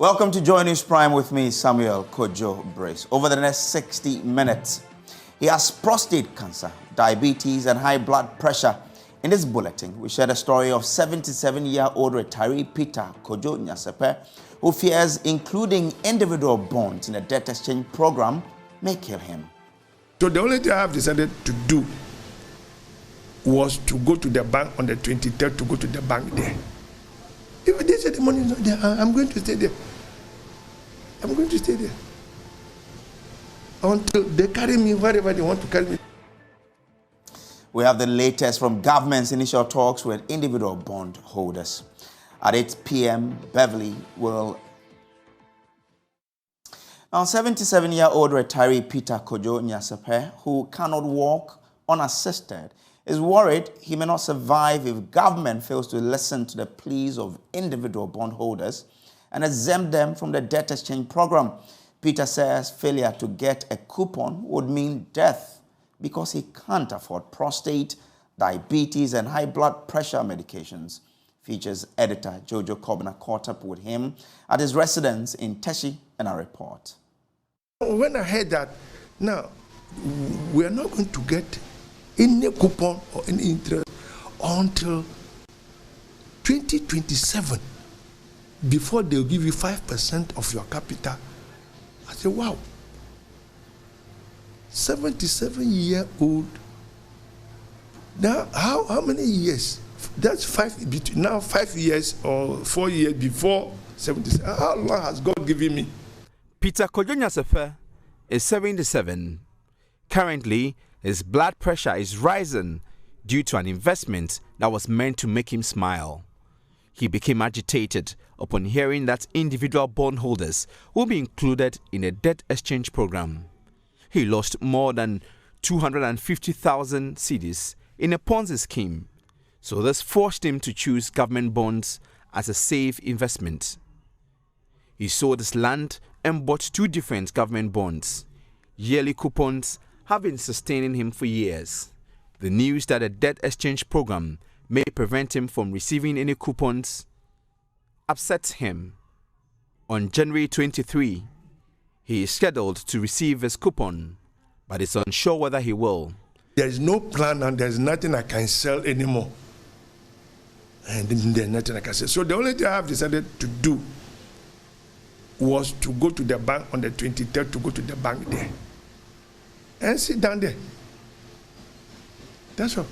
Welcome to Joy News Prime with me, Samuel Kojo Brace. Over the next 60 minutes, he has prostate cancer, diabetes, and high blood pressure. In this bulletin, we share the story of 77-year-old retiree Peter Kojo, who fears including individual bonds in a debt exchange program may kill him. So the only thing I have decided to do was to go to the bank on the 23rd, to go to the bank there. If they say the money is not there, I'm going to stay there. I'm going to stay there until they carry me wherever they want to carry me. We have the latest from government's initial talks with individual bond holders. At 8 p.m., Beverly will... Now, 77-year-old retiree Peter Kojo, who cannot walk unassisted, is worried he may not survive if government fails to listen to the pleas of individual bondholders and exempt them from the debt exchange program. Peter says failure to get a coupon would mean death because he can't afford prostate, diabetes, and high blood pressure medications. Features editor Jojo Kwabena caught up with him at his residence in Teshi and a report. When I heard that, now, we are not going to get any coupon or any interest until 2027, before they'll give you 5% of your capital. I said, wow, 77-year-old. Now, how many years? That's 5 years or 4 years before 77. How long has God given me? Peter Kojo is 77. Currently, his blood pressure is rising due to an investment that was meant to make him smile. He became agitated upon hearing that individual bondholders will be included in a debt exchange program. He lost more than 250,000 cedis in a Ponzi scheme, so this forced him to choose government bonds as a safe investment. He sold his land and bought 2 different government bonds. Yearly coupons have been sustaining him for years. The news that a debt exchange program may prevent him from receiving any coupons upsets him. On January 23, he is scheduled to receive his coupon, but is unsure whether he will. There is no plan and there's nothing I can sell anymore. And there's nothing I can sell. So the only thing I have decided to do was to go to the bank on the 23rd, to go to the bank there and sit down there. That's all.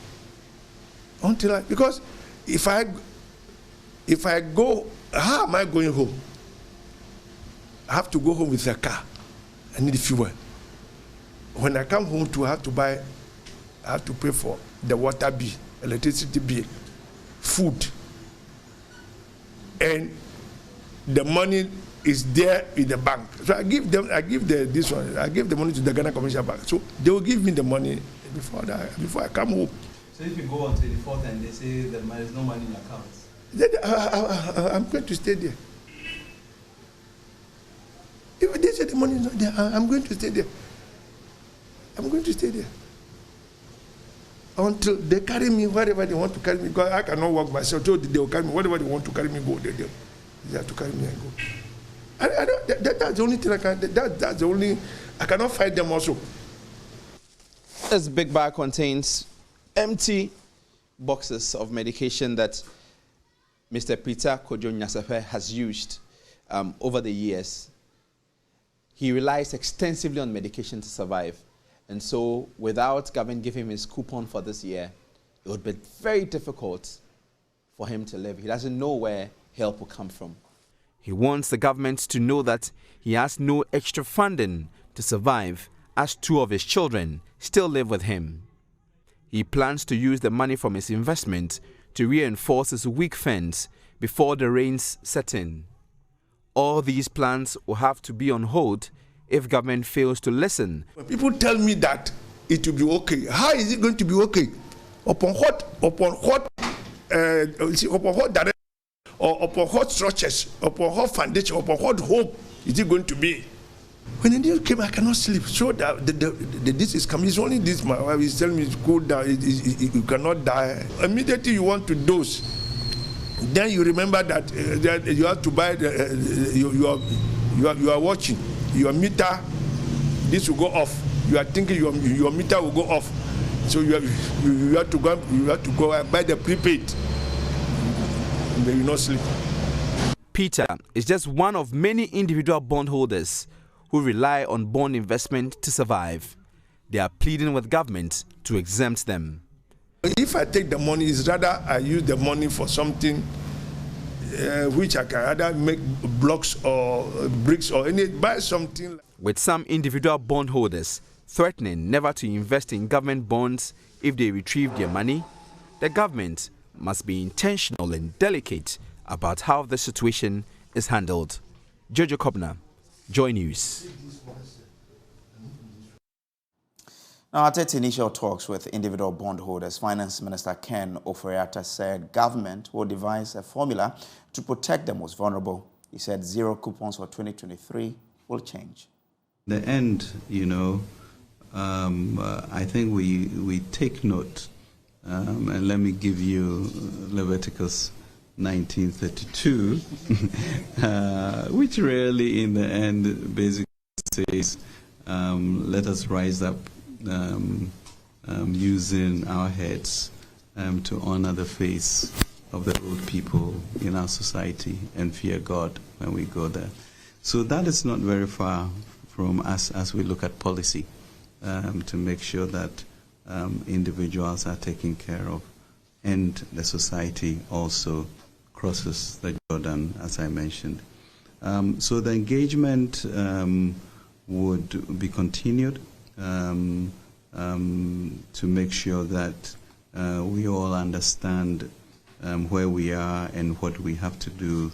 Because if I go, how am I going home? I have to go home with a car. I need fuel. When I come home I have to pay for the water bill, electricity bill, food, and the money is there in the bank. So I give the money to the Ghana Commercial Bank. So they will give me the money before I come home. So if you go on 24th and they say that there is no money in your accounts? I'm going to stay there. If they say the money is not there, I'm going to stay there. I'm going to stay there until they carry me wherever they want to carry me. Because I cannot walk myself. So they will carry me wherever they want to carry me. Go there. They have to carry me and go. That's the only thing I can. That's the only. I cannot fight them also. This big bag contains empty boxes of medication that Mr. Peter Kojo has used over the years. He relies extensively on medication to survive. And so, without government giving him his coupon for this year, it would be very difficult for him to live. He doesn't know where help will come from. He wants the government to know that he has no extra funding to survive, as 2 of his children still live with him. He plans to use the money from his investment to reinforce his weak fence before the rains set in. All these plans will have to be on hold if government fails to listen. When people tell me that it will be okay, how is it going to be okay? Upon what direction, or upon what structures, upon what foundation, upon what hope is it going to be? When the news came, I cannot sleep. So that this is coming. It's only this. My wife is telling me, cool down. You cannot die. Immediately you want to dose. Then you remember that, that you have to buy you are watching your meter. This will go off. You are thinking your meter will go off, so you have to go and buy the prepaid. And then you not sleep. Peter is just one of many individual bondholders who rely on bond investment to survive. They are pleading with government to exempt them. If I take the money, it's rather I use the money for something which I can either make blocks or bricks or buy something. With some individual bondholders threatening never to invest in government bonds if they retrieve their money, the government must be intentional and delicate about how the situation is handled. Jojo Kwabena, Joy News. Now, at initial talks with individual bondholders, Finance Minister Ken Ofori-Atta said government will devise a formula to protect the most vulnerable. He said zero coupons for 2023 will change. The end, I think we take note, and let me give you Leviticus 19:32, which really in the end basically says, let us rise up using our heads to honor the face of the old people in our society and fear God when we go there. So that is not very far from us as we look at policy to make sure that individuals are taken care of and the society also crosses the Jordan, as I mentioned. So the engagement would be continued to make sure that we all understand where we are and what we have to do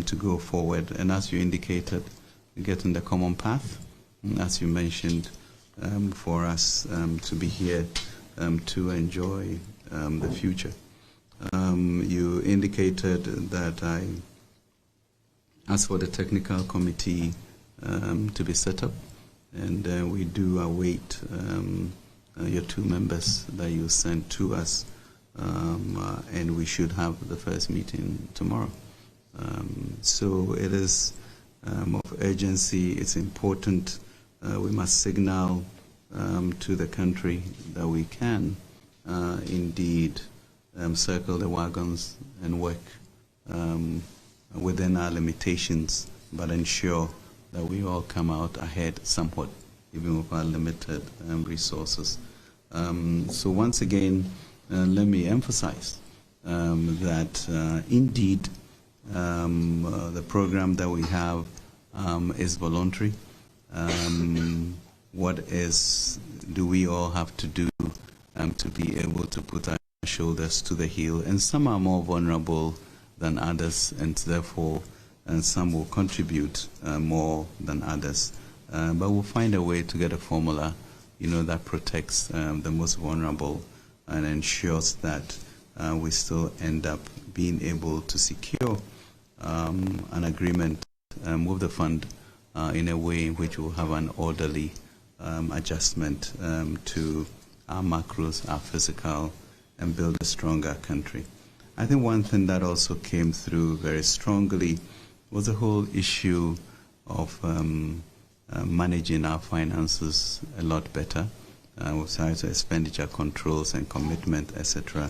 to go forward. And as you indicated, getting the common path, as you mentioned, for us to be here to enjoy the future. You indicated that I asked for the technical committee to be set up, and we do await your two members that you sent to us, and we should have the first meeting tomorrow. So it is of urgency. It's important. We must signal to the country that we can indeed circle the wagons and work within our limitations, but ensure that we all come out ahead somewhat, even with our limited resources. So once again, let me emphasize that indeed the program that we have is voluntary. What do we all have to do to be able to put our shoulders to the hill? And some are more vulnerable than others, and therefore some will contribute more than others. But we'll find a way to get a formula, that protects the most vulnerable and ensures that we still end up being able to secure an agreement with the fund in a way in which we'll have an orderly adjustment to our macros, our physical, and build a stronger country. I think one thing that also came through very strongly was the whole issue of managing our finances a lot better with regards to expenditure controls and commitment, etc.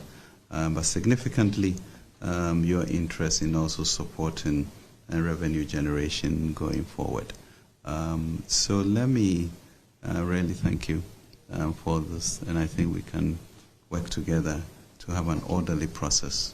But significantly, your interest in also supporting revenue generation going forward. So let me really thank you for this, and I think we can work together to have an orderly process.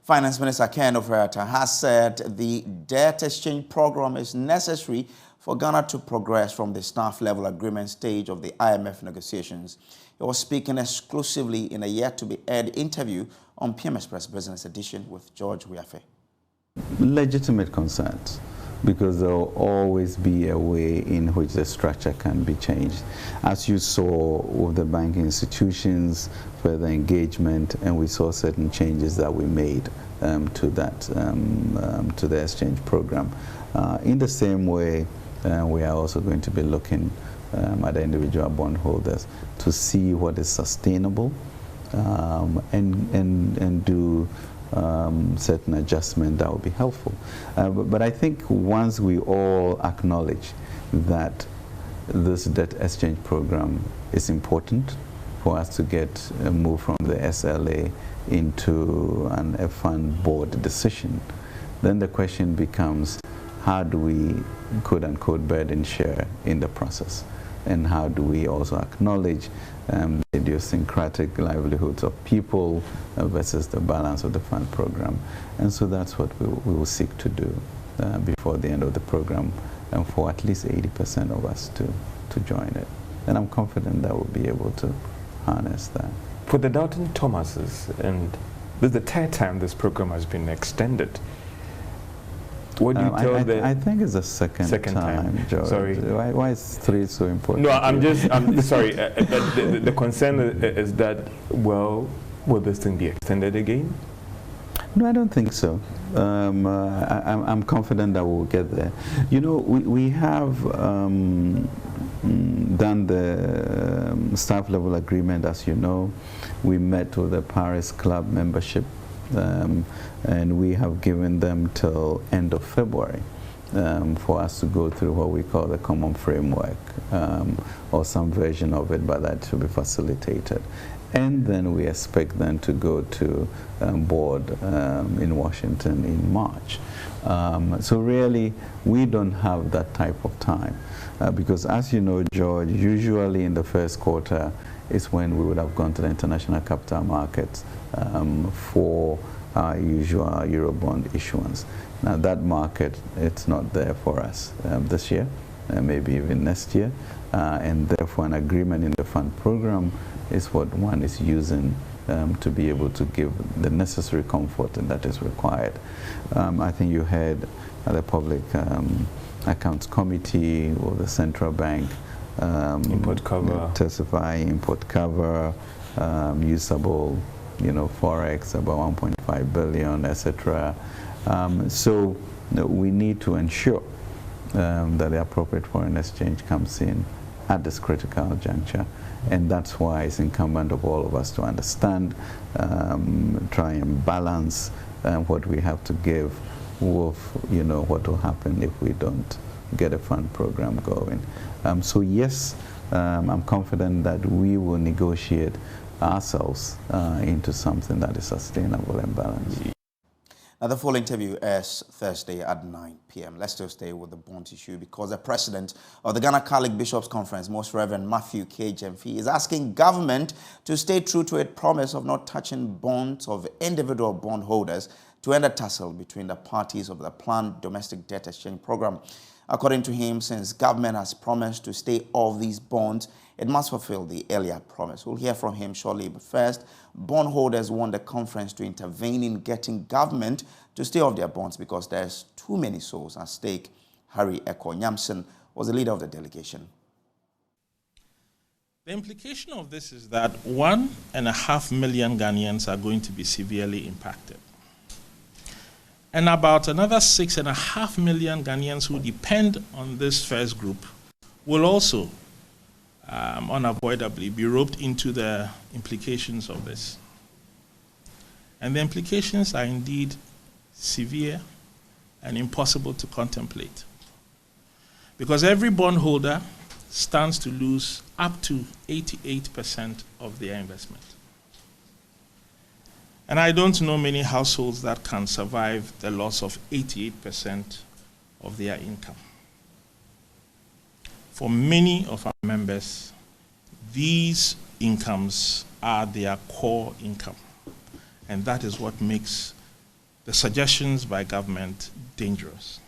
Finance Minister Ken Ofori-Atta has said the debt exchange program is necessary for Ghana to progress from the staff level agreement stage of the IMF negotiations. He was speaking exclusively in a yet-to-be-aired interview on PM Express Business Edition with George Wiafe. Legitimate concerns, because there will always be a way in which the structure can be changed. As you saw with the banking institutions, further engagement, and we saw certain changes that we made to the exchange program. In the same way, we are also going to be looking at the individual bondholders to see what is sustainable and do certain adjustment that would be helpful. But I think once we all acknowledge that this debt exchange program is important for us to get a move from the SLA into a fund board decision, then the question becomes, how do we quote unquote burden share in the process? And how do we also acknowledge the idiosyncratic livelihoods of people versus the balance of the fund program? And so that's what we will seek to do before the end of the program, and for at least 80% of us to join it. And I'm confident that we'll be able to harness that. For the Doubting Thomases, and this is the third time this program has been extended, what do you tell them? I think it's the second time, George. Sorry. Why is 3 so important? No, I'm sorry. The concern is that, well, will this thing be extended again? No, I don't think so. I'm confident that we'll get there. You know, we have done the staff level agreement, as you know. We met with the Paris Club membership, and we have given them till end of February for us to go through what we call the common framework, or some version of it, but that should be facilitated. And then we expect them to go to board in Washington in March. So really, we don't have that type of time. Because as you know, George, usually in the first quarter is when we would have gone to the international capital markets for our usual Eurobond issuance. Now that market, it's not there for us this year, maybe even next year. And therefore an agreement in the fund program is what one is using to be able to give the necessary comfort that is required. I think you heard the Public Accounts Committee or the Central Bank import cover, testify import cover, usable, forex about 1.5 billion, etc. So we need to ensure that the appropriate foreign exchange comes in at this critical juncture. And that's why it's incumbent of all of us to understand, try and balance what we have to give with, what will happen if we don't get a fund program going. So yes, I'm confident that we will negotiate ourselves into something that is sustainable and balanced. Now, the full interview is Thursday at 9 p.m. Let's still stay with the bond issue because the president of the Ghana Catholic Bishops' Conference, Most Reverend Matthew K. Gyamfi, is asking government to stay true to its promise of not touching bonds of individual bondholders to end a tussle between the parties of the planned domestic debt exchange program. According to him, since government has promised to stay off these bonds, it must fulfill the earlier promise. We'll hear from him shortly, but first, bondholders want the conference to intervene in getting government to stay off their bonds because there's too many souls at stake. Harry Eko Nyamson was the leader of the delegation. The implication of this is that 1.5 million Ghanaians are going to be severely impacted. And about another 6.5 million Ghanaians who depend on this first group will also unavoidably be roped into the implications of this. And the implications are indeed severe and impossible to contemplate. Because every bondholder stands to lose up to 88% of their investment. And I don't know many households that can survive the loss of 88% of their income. For many of our members, these incomes are their core income. And that is what makes the suggestions by government dangerous.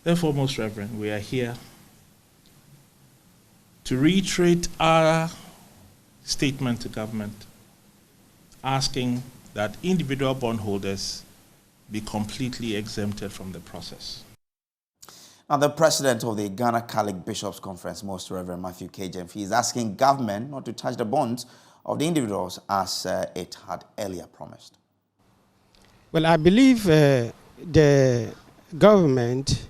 Therefore, Most Reverend, we are here to reiterate our statement to government, asking that individual bondholders be completely exempted from the process. Now, the president of the Ghana Catholic Bishops' Conference, Most Reverend Matthew K. Gyamfi, is asking government not to touch the bonds of the individuals as it had earlier promised. Well, I believe the government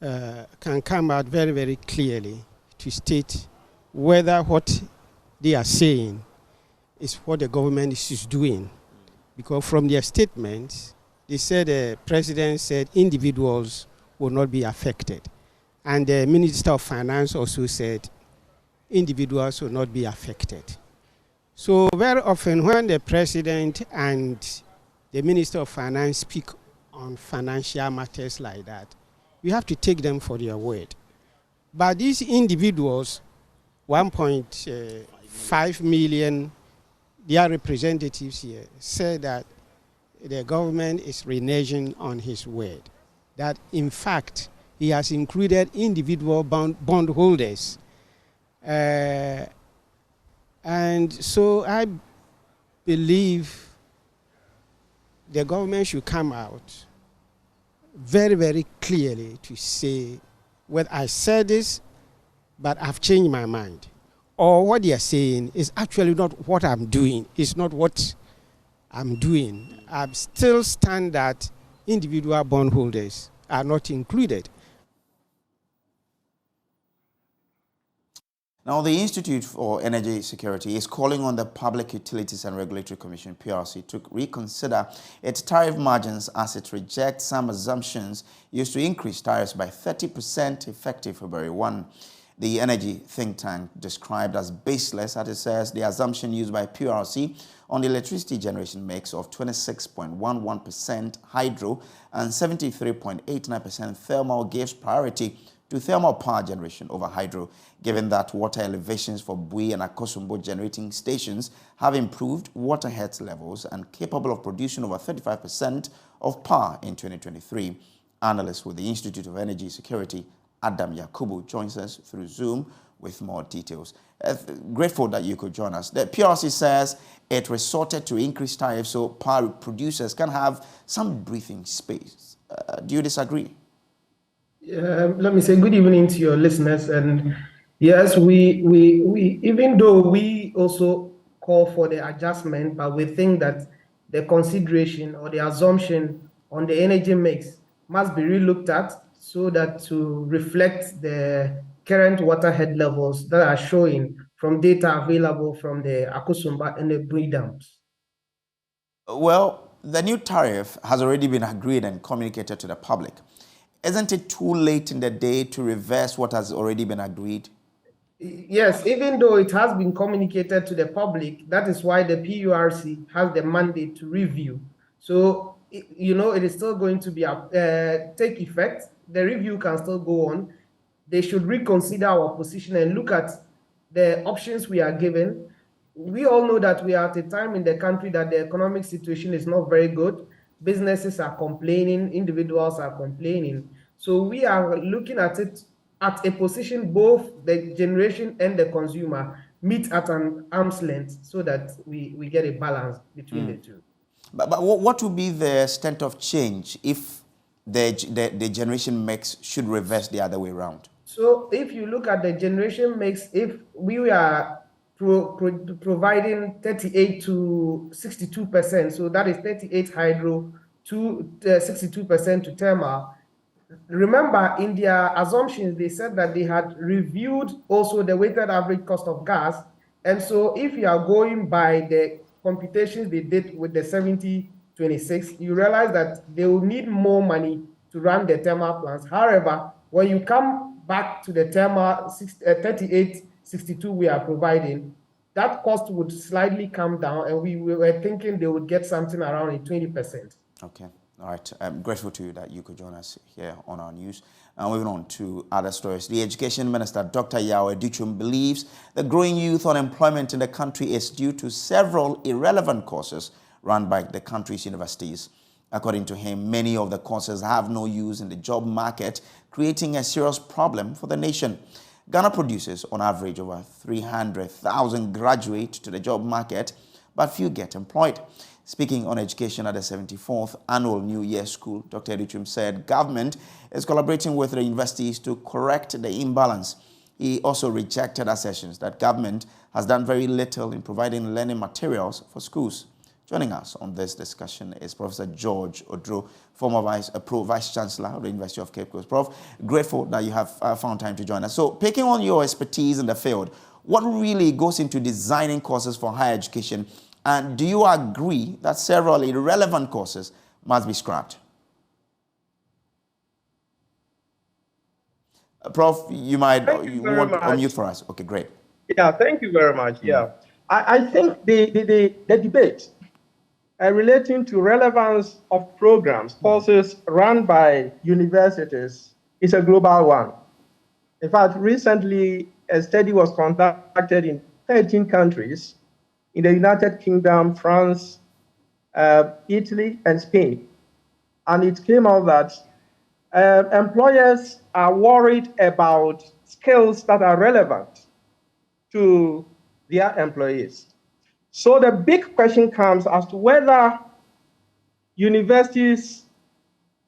can come out very, very clearly to state whether what they are saying is what the government is doing. Because from their statements, they said the president said individuals will not be affected. And the Minister of Finance also said individuals will not be affected. So very often when the president and the Minister of Finance speak on financial matters like that, we have to take them for their word. But these individuals, 1.5 million, their representatives here, said that the government is reneging on his word. That in fact, he has included individual bondholders. And so I believe the government should come out very, very clearly to say, well, I said this, but I've changed my mind. Or what they are saying is actually not what I'm doing. It's not what I'm doing. I still stand that individual bondholders are not included. Now, the Institute for Energy Security is calling on the Public Utilities and Regulatory Commission, PRC, to reconsider its tariff margins as it rejects some assumptions used to increase tariffs by 30% effective February 1. The energy think tank, described as baseless, as it says the assumption used by PRC on the electricity generation mix of 26.11% hydro and 73.89% thermal gives priority to thermal power generation over hydro, given that water elevations for Bui and Akosombo generating stations have improved water head levels and capable of producing over 35% of power in 2023. Analyst with the Institute of Energy Security, Adam Yakubu, joins us through Zoom with more details. Grateful that you could join us. The PRC says it resorted to increase tariffs so power producers can have some breathing space. Do you disagree? Let me say good evening to your listeners. And yes, we even though we also call for the adjustment, but we think that the consideration or the assumption on the energy mix must be relooked at so that to reflect the current water head levels that are showing from data available from the Akosombo and the Bui dams. Well, the new tariff has already been agreed and communicated to the public. Isn't it too late in the day to reverse what has already been agreed? Yes, even though it has been communicated to the public, that is why the PURC has the mandate to review. So, you know, it is still going to be take effect. The review can still go on. They should reconsider our position and look at the options we are given. We all know that we are at a time in the country that the economic situation is not very good. Businesses are complaining, individuals are complaining. So we are looking at it at a position both the generation and the consumer meet at an arm's length so that we get a balance between the two. But what would be the extent of change if the generation mix should reverse the other way around? So if you look at the generation mix, if we are providing 38 to 62%, so that is 38 hydro to 62% to thermal. Remember, in their assumptions, they said that they had reviewed also the weighted average cost of gas. And so if you are going by the computations they did with the 70-26, you realize that they will need more money to run the thermal plants. However, when you come back to the thermal 38-62 we are providing, that cost would slightly come down, and we were thinking they would get something around 20%. Okay. All right. I'm grateful to you that you could join us here on our news. Moving on to other stories. The Education Minister, Dr. Yao Edichum, believes the growing youth unemployment in the country is due to several irrelevant courses run by the country's universities. According to him, many of the courses have no use in the job market, creating a serious problem for the nation. Ghana produces, on average, over 300,000 graduate to the job market, but few get employed. Speaking on education at the 74th Annual New Year School, Dr. Edichum said government is collaborating with the universities to correct the imbalance. He also rejected assertions that government has done very little in providing learning materials for schools. Joining us on this discussion is Professor George Odro, former Vice Chancellor of the University of Cape Coast. Prof, grateful that you have found time to join us. So, picking on your expertise in the field, What really goes into designing courses for higher education? And do you agree that several irrelevant courses must be scrapped? Prof, you might want to unmute for us. Okay, great. Yeah, thank you very much. Yeah, I think the debate relating to relevance of programs, courses run by universities is a global one. In fact, recently a study was conducted in 13 countries, in the United Kingdom, France, Italy, and Spain. And it came out that employers are worried about skills that are relevant to their employees. So the big question comes as to whether universities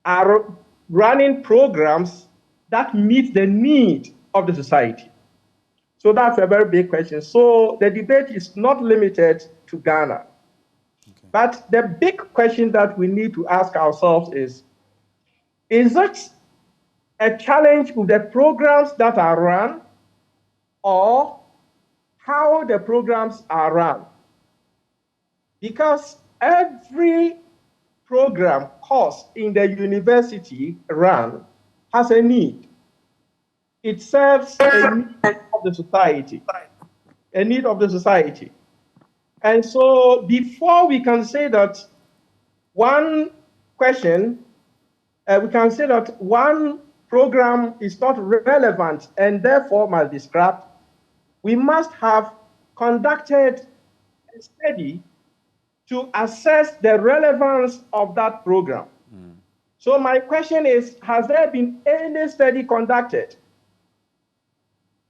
are running programs that meet the need of the society. So that's a very big question. So the debate is not limited to Ghana. Okay. But the big question that we need to ask ourselves is it a challenge with the programs that are run or how the programs are run? Because every program, course in the university run has a need. It serves a need of the society, a need of the society. And so before we can say that one question, we can say that one program is not relevant and therefore must be scrapped, we must have conducted a study to assess the relevance of that program. So my question is, has there been any study conducted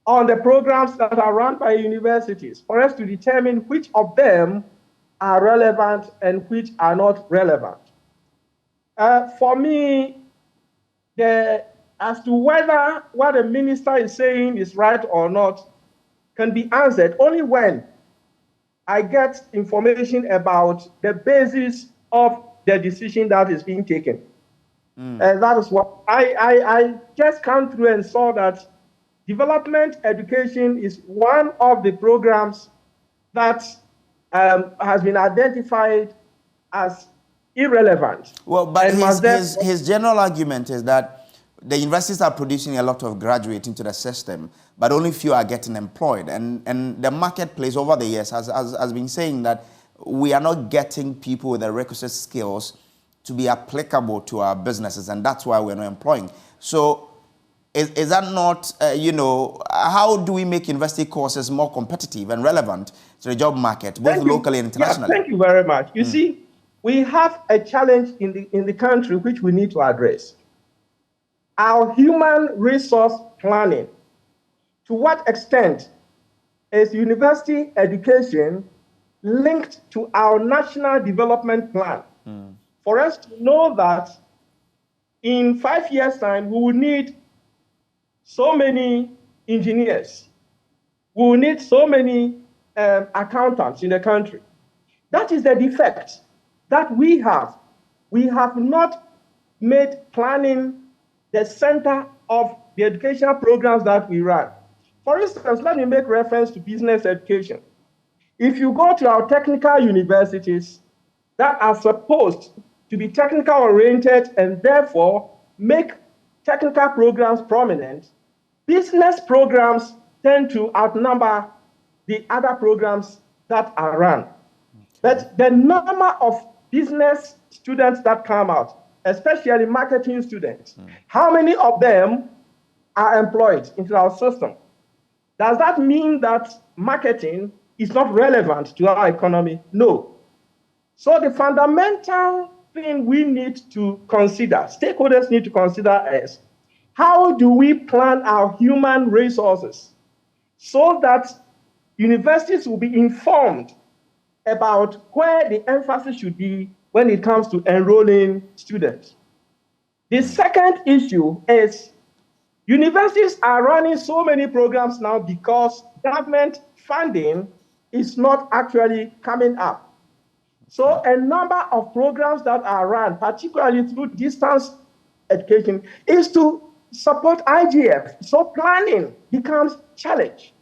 on the programs that are run by universities for us to determine which of them are relevant and which are not relevant? For me, as to whether what the minister is saying is right or not can be answered only when I get information about the basis of the decision that is being taken. And that is what I just came through and saw that development education is one of the programs that has been identified as irrelevant. Well, but his general argument is that the universities are producing a lot of graduates into the system, but only few are getting employed. And the marketplace over the years has been saying that we are not getting people with the requisite skills to be applicable to our businesses, and that's why we're not employing. So is that not, how do we make university courses more competitive and relevant to the job market, both locally and internationally? Yeah, thank you very much. You see, we have a challenge in the country which we need to address. Our human resource planning. To what extent is university education linked to our national development plan? For us to know that in 5 years' time, we will need so many engineers, we will need so many accountants in the country. That is the defect that we have. We have not made planning the center of the educational programs that we run. For instance, let me make reference to business education. If you go to our technical universities that are supposed to be technical oriented and therefore make technical programs prominent, business programs tend to outnumber the other programs that are run. But the number of business students that come out, especially marketing students, how many of them are employed into our system? Does that mean that marketing is not relevant to our economy? No. So the fundamental thing we need to consider, stakeholders need to consider is, how do we plan our human resources so that universities will be informed about where the emphasis should be when it comes to enrolling students? The second issue is universities are running so many programs now because government funding is not actually coming up. So a number of programs that are run, particularly through distance education, is to support IGF. So planning becomes challenge.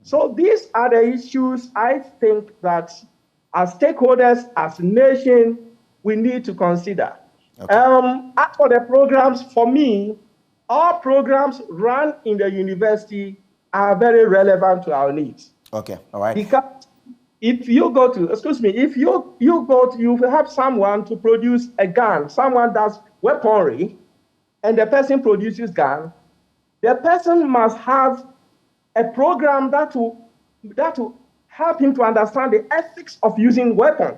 So these are the issues I think that as stakeholders, as a nation, we need to consider. Okay. As for the programs, for me, all programs run in the university are very relevant to our needs. Okay, all right. Because if you go to, excuse me, if you have someone to produce a gun, someone does weaponry, and the person produces gun, the person must have a program that will help him to understand the ethics of using weapon.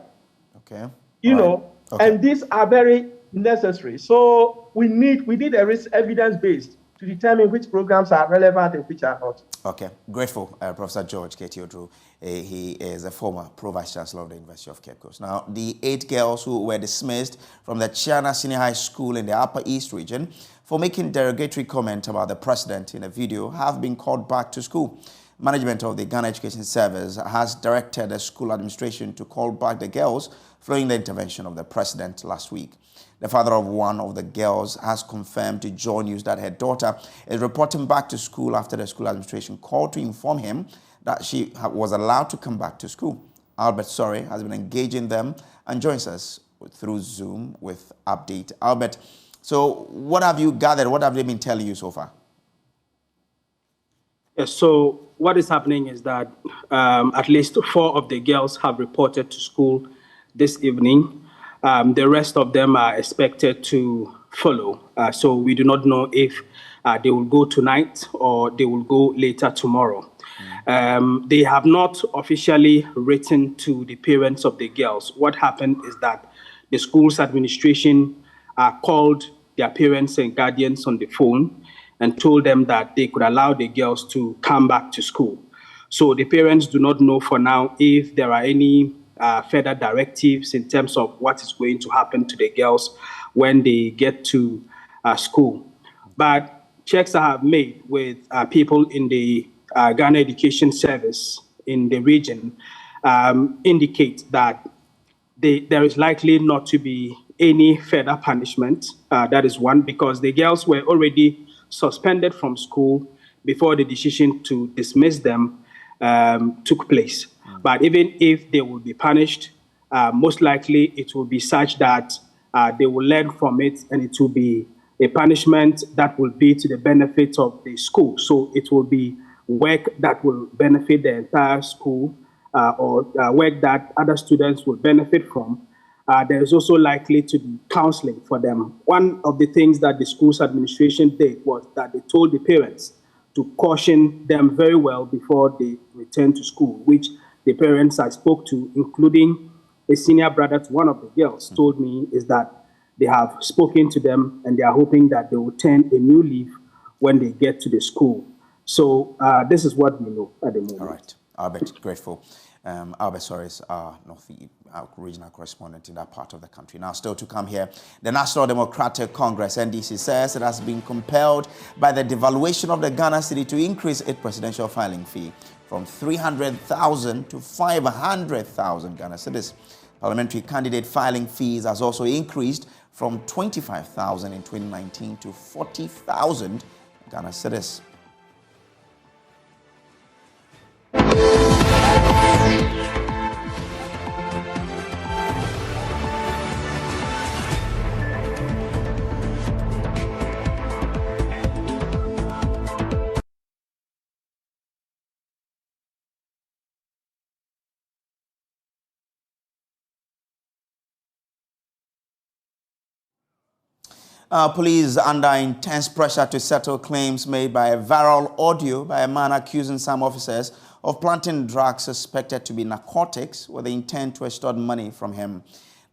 Okay. You all right. know, Okay. and these are very necessary. So we need a risk evidence-based to determine which programs are relevant and which are not. Okay, grateful, Professor George K. Teodoro. He is a former Pro-Vice Chancellor of the University of Cape Coast. Now, the 8 girls who were dismissed from the Chiana Senior High School in the Upper East region for making derogatory comment about the president in a video have been called back to school. Management of the Ghana Education Service has directed the school administration to call back the girls following the intervention of the president last week. The father of one of the girls has confirmed to Joy News that her daughter is reporting back to school after the school administration called to inform him that she was allowed to come back to school. Albert Sorry has been engaging them and joins us through Zoom with update. Albert, so what have you gathered? What have they been telling you so far? Yes, so what is happening is that at least 4 of the girls have reported to school this evening. The rest of them are expected to follow. So we do not know if they will go tonight or they will go later tomorrow. They have not officially written to the parents of the girls. What happened is that the school's administration called their parents and guardians on the phone and told them that they could allow the girls to come back to school. So the parents do not know for now if there are any further directives in terms of what is going to happen to the girls when they get to school. But checks I have made with people in the Ghana Education Service in the region indicate that there is likely not to be any further punishment. That is one, because the girls were already suspended from school before the decision to dismiss them took place. But even if they will be punished, most likely it will be such that they will learn from it, and it will be a punishment that will be to the benefit of the school. So it will be work that will benefit the entire school, or work that other students will benefit from. There is also likely to be counseling for them. One of the things that the school's administration did was that they told the parents to caution them very well before they return to school, which the parents I spoke to, including a senior brother to one of the girls, told me is that they have spoken to them and they are hoping that they will turn a new leaf when they get to the school. So this is what we know at the moment. All right. Albert, grateful. Albert Sorry is our regional correspondent in that part of the country. Now, still to come here, the National Democratic Congress, NDC, says it has been compelled by the devaluation of the Ghana cedi to increase its presidential filing fee from 300,000 to 500,000 Ghana cedis. Parliamentary candidate filing fees has also increased from 25,000 in 2019 to 40,000 Ghana cedis. Police under intense pressure to settle claims made by a viral audio by a man accusing some officers of planting drugs suspected to be narcotics with the intent to extort money from him.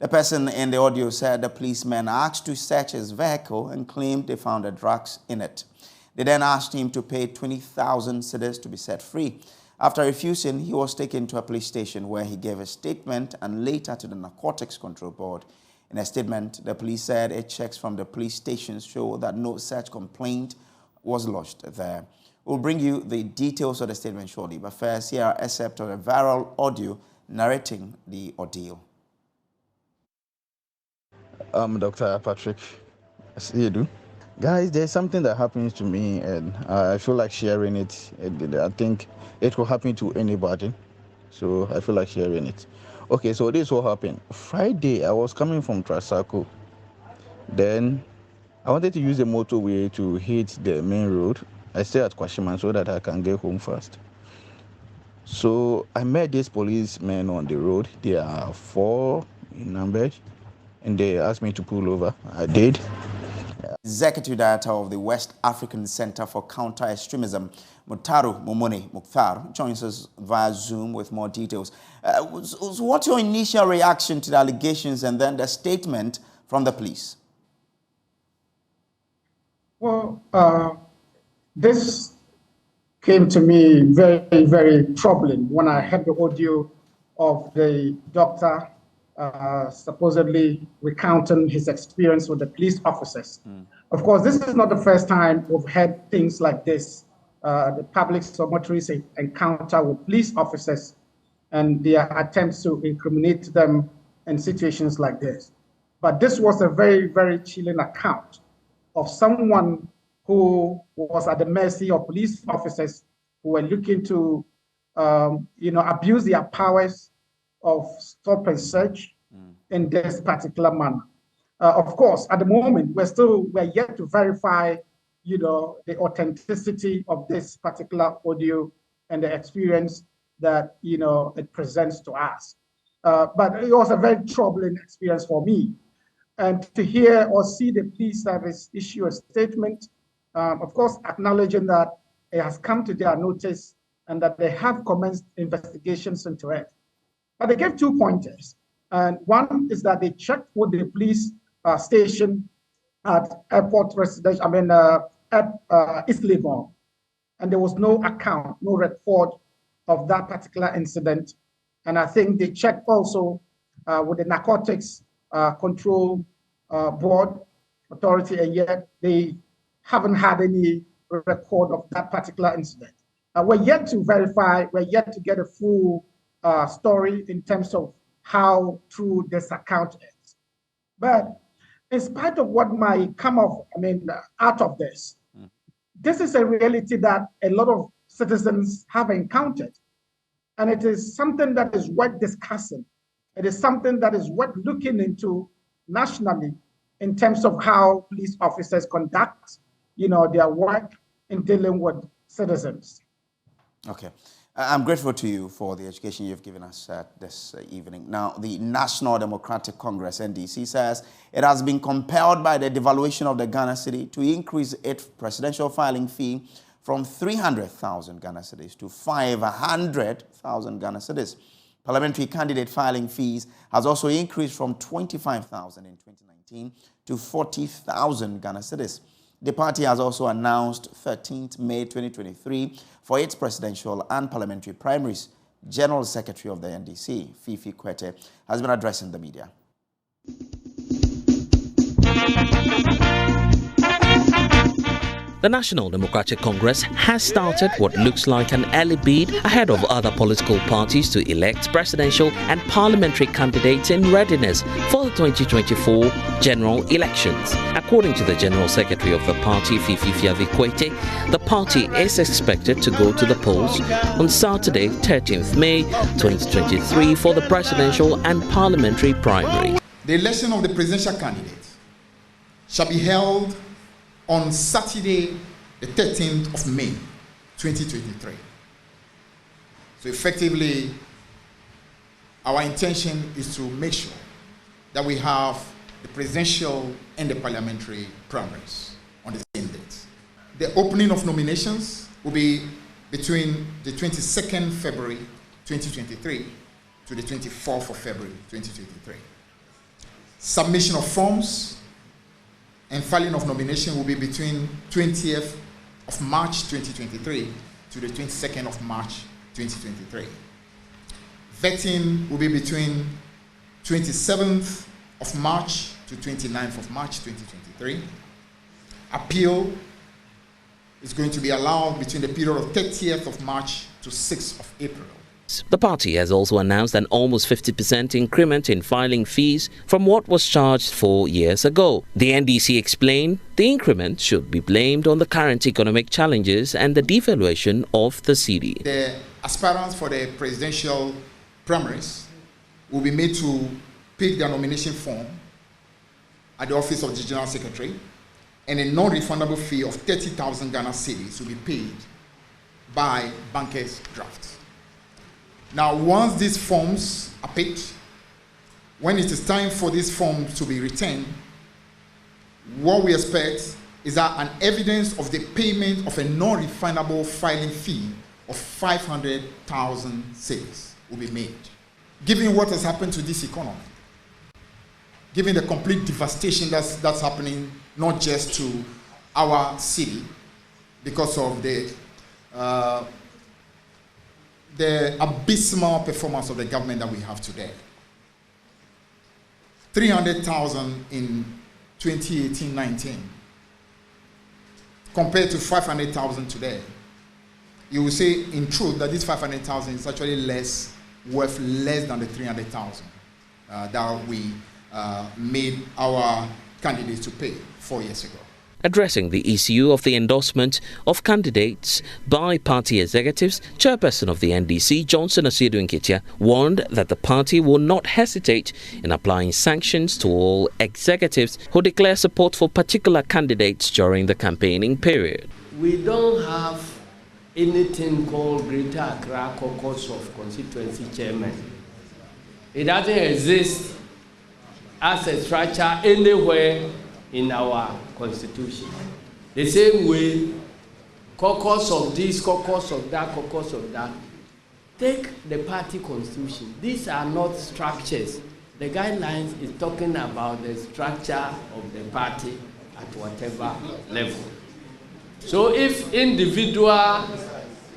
The person in the audio said the policemen asked to search his vehicle and claimed they found the drugs in it. They then asked him to pay 20,000 cedis to be set free. After refusing, he was taken to a police station where he gave a statement and later to the Narcotics Control Board. In a statement, the police said checks from the police stations show that no such complaint was lodged there. We'll bring you the details of the statement shortly, but first, here are excerpts of a viral audio narrating the ordeal. I'm Dr. Patrick Asiedu. Guys, there's something that happens to me, and I feel like sharing it. I think it will happen to anybody, so I feel like sharing it. Okay, so this will happen. Friday, I was coming from Trasaco. Then I wanted to use the motorway to hit the main road. I stay at Kwashiman so that I can get home fast. So I met these policemen on the road. They are 4 in numbers, and they asked me to pull over. I did. Executive Director of the West African Center for Counter-Extremism, Mutaru Momone Mukhtar, joins us via Zoom with more details. What's your initial reaction to the allegations and then the statement from the police? Well, this came to me very, very troubling when I heard the audio of the doctor supposedly recounting his experience with the police officers. Of course, this is not the first time we've had things like this. The public dormitories encounter with police officers and their attempts to incriminate them in situations like this. But this was a very, very chilling account of someone who was at the mercy of police officers who were looking to, abuse their powers of stop and search in this particular manner. Of course, at the moment, we're yet to verify, the authenticity of this particular audio and the experience that, it presents to us. But it was a very troubling experience for me. And to hear or see the police service issue a statement, of course, acknowledging that it has come to their notice and that they have commenced investigations into it. But they gave 2 pointers. And one is that they checked with the police station at airport residential, at East Legon, and there was no account, no record of that particular incident. And I think they checked also with the Narcotics Control Board Authority, and yet they haven't had any record of that particular incident. We're yet to verify, we're yet to get a full story in terms of how true this account is. But in spite of what might come out of this, this is a reality that a lot of citizens have encountered. And it is something that is worth discussing. It is something that is worth looking into nationally in terms of how police officers conduct, their work in dealing with citizens. Okay. I'm grateful to you for the education you've given us this evening. Now, the National Democratic Congress, NDC, says it has been compelled by the devaluation of the Ghana cedi to increase its presidential filing fee from 300,000 Ghana cedis to 500,000 Ghana cedis. Parliamentary candidate filing fees has also increased from 25,000 in 2019 to 40,000 Ghana cedis. The party has also announced 13th May 2023 for its presidential and parliamentary primaries. General Secretary of the NDC, Fifi Kwete, has been addressing the media. The National Democratic Congress has started what looks like an early bid ahead of other political parties to elect presidential and parliamentary candidates in readiness for the 2024 general elections. According to the General Secretary of the party, Fifi Kwete, the party is expected to go to the polls on Saturday, 13th May 2023 for the presidential and parliamentary primary. The election of the presidential candidate shall be held on Saturday, the 13th of May, 2023. So effectively, our intention is to make sure that we have the presidential and the parliamentary primaries on the same date. The opening of nominations will be between the 22nd February 2023 to the 24th of February 2023. Submission of forms and filing of nomination will be between 20th of March 2023 to the 22nd of March 2023. Vetting will be between 27th of March to 29th of March 2023. Appeal is going to be allowed between the period of 30th of March to 6th of April candidates. The party has also announced an almost 50% increment in filing fees from what was charged 4 years ago. The NDC explained the increment should be blamed on the current economic challenges and the devaluation of the cedi. The aspirants for the presidential primaries will be made to pick their nomination form at the office of the General Secretary, and a non-refundable fee of 30,000 Ghana cedis will be paid by bankers' drafts. Now, once these forms are picked, when it is time for these forms to be returned, what we expect is that an evidence of the payment of a non-refundable filing fee of 500,000 cedis will be made. Given what has happened to this economy, given the complete devastation that's happening not just to our city because of the abysmal performance of the government that we have today. 300,000 in 2018-19 compared to 500,000 today. You will say in truth that this 500,000 is actually worth less than the 300,000 that we made our candidates to pay 4 years ago. Addressing the issue of the endorsement of candidates by party executives, Chairperson of the NDC, Johnson Asiedu Nketia, warned that the party will not hesitate in applying sanctions to all executives who declare support for particular candidates during the campaigning period. We don't have anything called Greater Accra Caucus of Constituency Chairman. It doesn't exist as a structure anywhere in our constitution. The same way, caucus of this, caucus of that, caucus of that. Take the party constitution. These are not structures. The guidelines is talking about the structure of the party at whatever level. So if individual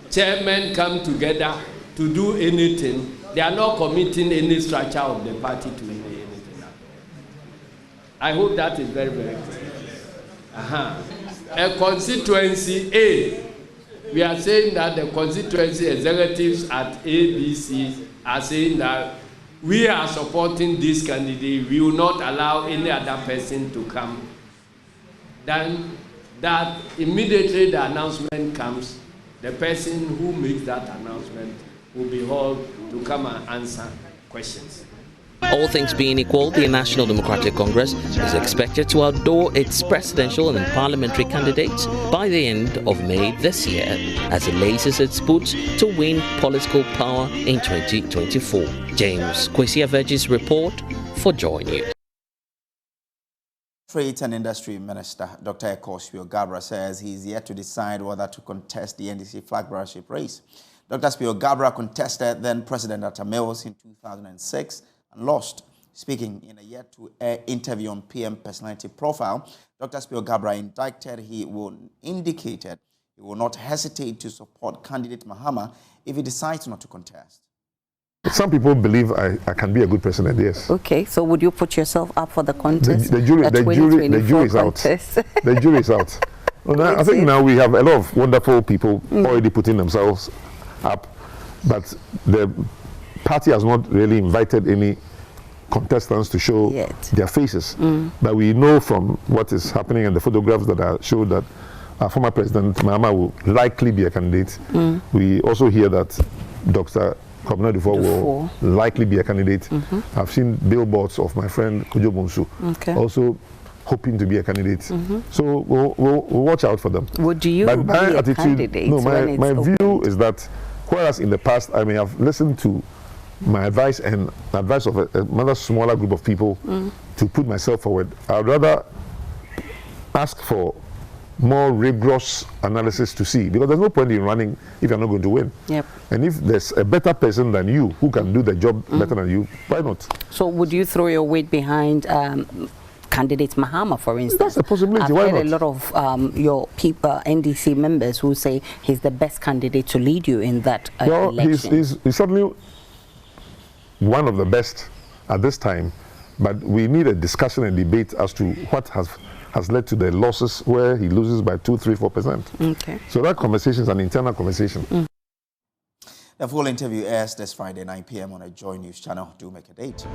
chairmen come together to do anything, they are not committing any structure of the party to anything. I hope that is very, very clear. A constituency A, we are saying that the constituency executives at ABC are saying that we are supporting this candidate, we will not allow any other person to come. Then that immediately the announcement comes, the person who makes that announcement will be called to come and answer questions. All things being equal, the National Democratic Congress is expected to outdo its presidential and parliamentary candidates by the end of May this year, as it laces its boots to win political power in 2024. James Kwesi Aveji's report for Joy News. Trade and Industry Minister Dr. Kojo Gabra says he is yet to decide whether to contest the NDC flag bearership race. Dr. Spio Gabra contested then President Atta Mills in 2006 and lost. Speaking in a yet-to-air interview on PM Personality Profile, Dr. Spio Gabra indicated he will not hesitate to support candidate Mahama if he decides not to contest. Some people believe I can be a good president, yes. Okay, so would you put yourself up for the contest? The jury is out. The jury is out. Well, now, I think now we have a lot of wonderful people already putting themselves up, but the party has not really invited any contestants to show their faces. But we know from what is happening and the photographs that are showed that our former president Mahama will likely be a candidate. We also hear that Dr. Kwabena will likely be a candidate. I've seen billboards of my friend Kojo also hoping to be a candidate. So we'll watch out for them. Would you but my be attitude, a candidate? No, my view is that whereas in the past I may have listened to my advice and the advice of another smaller group of people to put myself forward, I'd rather ask for more rigorous analysis to see, because there's no point in running if you're not going to win. And if there's a better person than you who can do the job better than you, why not? So would you throw your weight behind candidate Mahama, for instance? That's a possibility. I've why heard not? a lot of your people, NDC members, who say he's the best candidate to lead you in that election. He's certainly one of the best at this time, but we need a discussion and debate as to what has led to the losses where he loses by 2, 3, 4%. Okay. So that conversation is an internal conversation. The full interview airs this Friday, 9 p.m. on a Joy News channel. Do make a date.